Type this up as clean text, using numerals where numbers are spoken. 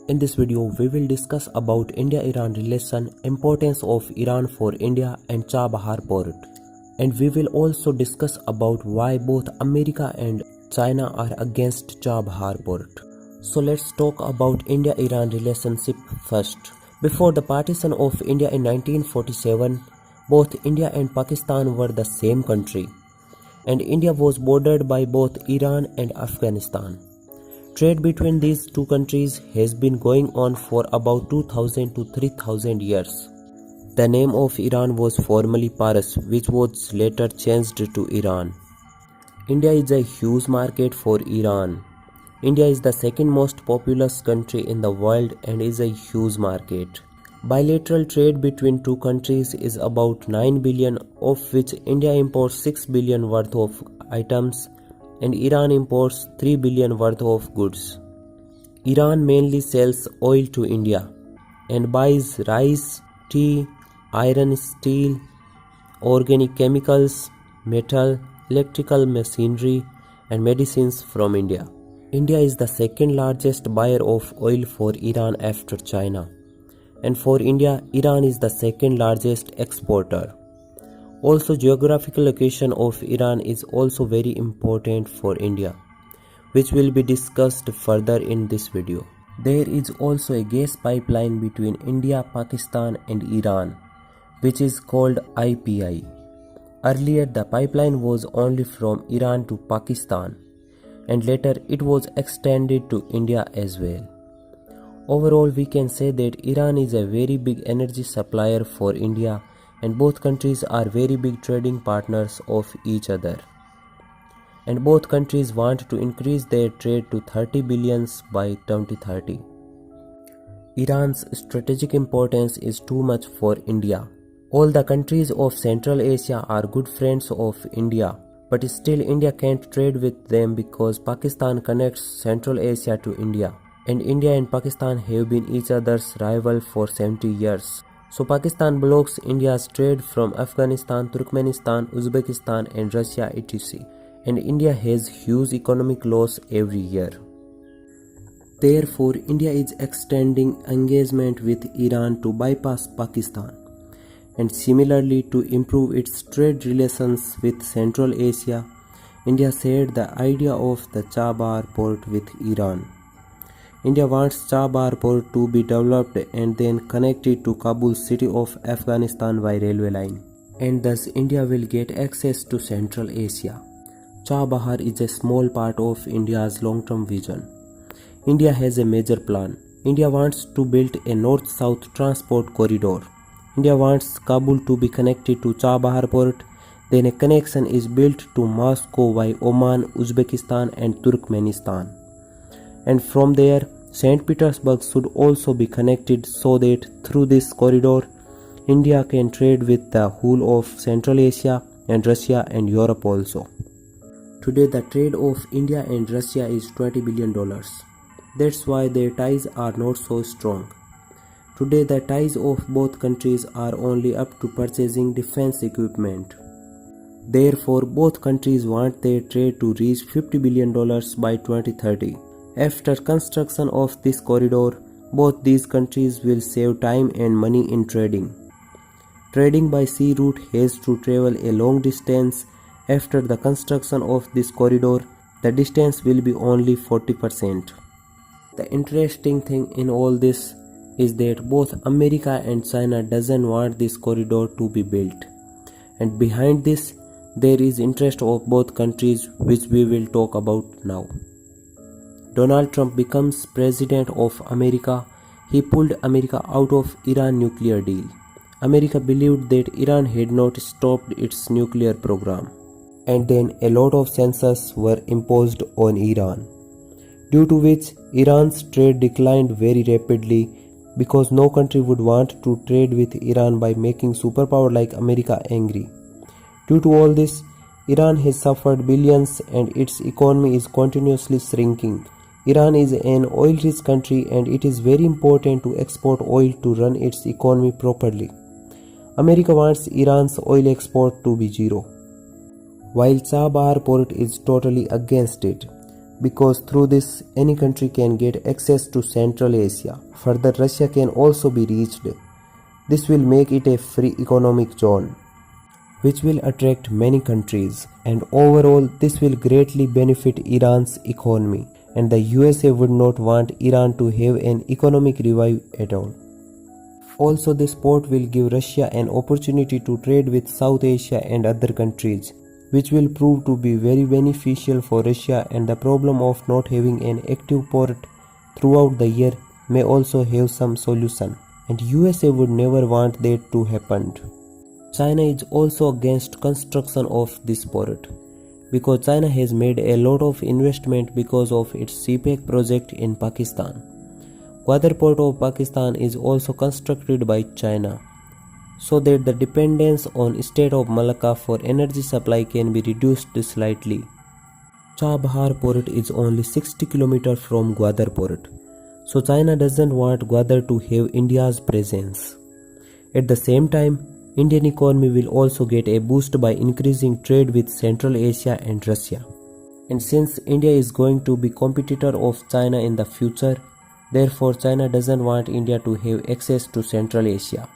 In this video, we will discuss about India-Iran relation, importance of Iran for India and Chabahar port. And we will also discuss about why both America and China are against Chabahar port. So let's talk about India-Iran relationship first. Before the partition of India in 1947, both India and Pakistan were the same country, and India was bordered by both Iran and Afghanistan. Trade between these two countries has been going on for about 2000 to 3000 years. The name of Iran was formerly Paras, which was later changed to Iran. India is a huge market for Iran. India is the second most populous country in the world and is a huge market. Bilateral trade between two countries is about 9 billion, of which India imports 6 billion worth of items and Iran imports 3 billion worth of goods. Iran mainly sells oil to India and buys rice, tea, iron, steel, organic chemicals, metal, electrical machinery and medicines from India. India is the second largest buyer of oil for Iran after China, and for India, Iran is the second largest exporter. Also, geographical location of Iran is also very important for India, which will be discussed further in this video. There is also a gas pipeline between India, Pakistan and Iran, which is called IPI. Earlier, the pipeline was only from Iran to Pakistan, and later it was extended to India as well. Overall, we can say that Iran is a very big energy supplier for India, and both countries are very big trading partners of each other. And both countries want to increase their trade to 30 billions by 2030. Iran's strategic importance is too much for India. All the countries of Central Asia are good friends of India, but still India can't trade with them because Pakistan connects Central Asia to India, and India and Pakistan have been each other's rival for 70 years. So Pakistan blocks India's trade from Afghanistan, Turkmenistan, Uzbekistan and Russia etc. And India has huge economic loss every year. Therefore, India is extending engagement with Iran to bypass Pakistan, and similarly to improve its trade relations with Central Asia. India shared the idea of the Chabahar port with Iran. India wants Chabahar port to be developed and then connected to Kabul city of Afghanistan by railway line, and thus India will get access to Central Asia. Chabahar is a small part of India's long-term vision. India has a major plan. India wants to build a north-south transport corridor. India wants Kabul to be connected to Chabahar port, then a connection is built to Moscow by Oman, Uzbekistan and Turkmenistan. And from there, St. Petersburg should also be connected so that through this corridor, India can trade with the whole of Central Asia and Russia and Europe also. Today the trade of India and Russia is $20 billion. That's why their ties are not so strong. Today the ties of both countries are only up to purchasing defense equipment. Therefore, both countries want their trade to reach $50 billion by 2030. After construction of this corridor, both these countries will save time and money in trading. Trading by sea route has to travel a long distance. After the construction of this corridor, the distance will be only 40%. The interesting thing in all this is that both America and China doesn't want this corridor to be built, and behind this there is interest of both countries, which we will talk about now. Donald Trump becomes president of America. He pulled America out of Iran nuclear deal. America believed that Iran had not stopped its nuclear program, and then a lot of sanctions were imposed on Iran, due to which Iran's trade declined very rapidly, because no country would want to trade with Iran by making superpower like America angry. Due to all this, Iran has suffered billions and its economy is continuously shrinking. Iran is an oil-rich country and it is very important to export oil to run its economy properly. America wants Iran's oil export to be zero, while Chabahar port is totally against it. because through this any country can get access to Central Asia. Further, Russia can also be reached. This will make it a free economic zone, which will attract many countries, and overall this will greatly benefit Iran's economy, and the USA would not want Iran to have an economic revive at all. Also, this port will give Russia an opportunity to trade with South Asia and other countries, which will prove to be very beneficial for Russia, and the problem of not having an active port throughout the year may also have some solution, and USA would never want that to happen. China is also against construction of this port because China has made a lot of investment because of its CPEC project in Pakistan. Gwadar port of Pakistan is also constructed by China so that the dependence on state of Malacca for energy supply can be reduced slightly. Chabahar port is only 60 km from Gwadar port, so China doesn't want Gwadar to have India's presence. At the same time, Indian economy will also get a boost by increasing trade with Central Asia and Russia. And since India is going to be competitor of China in the future, therefore China doesn't want India to have access to Central Asia.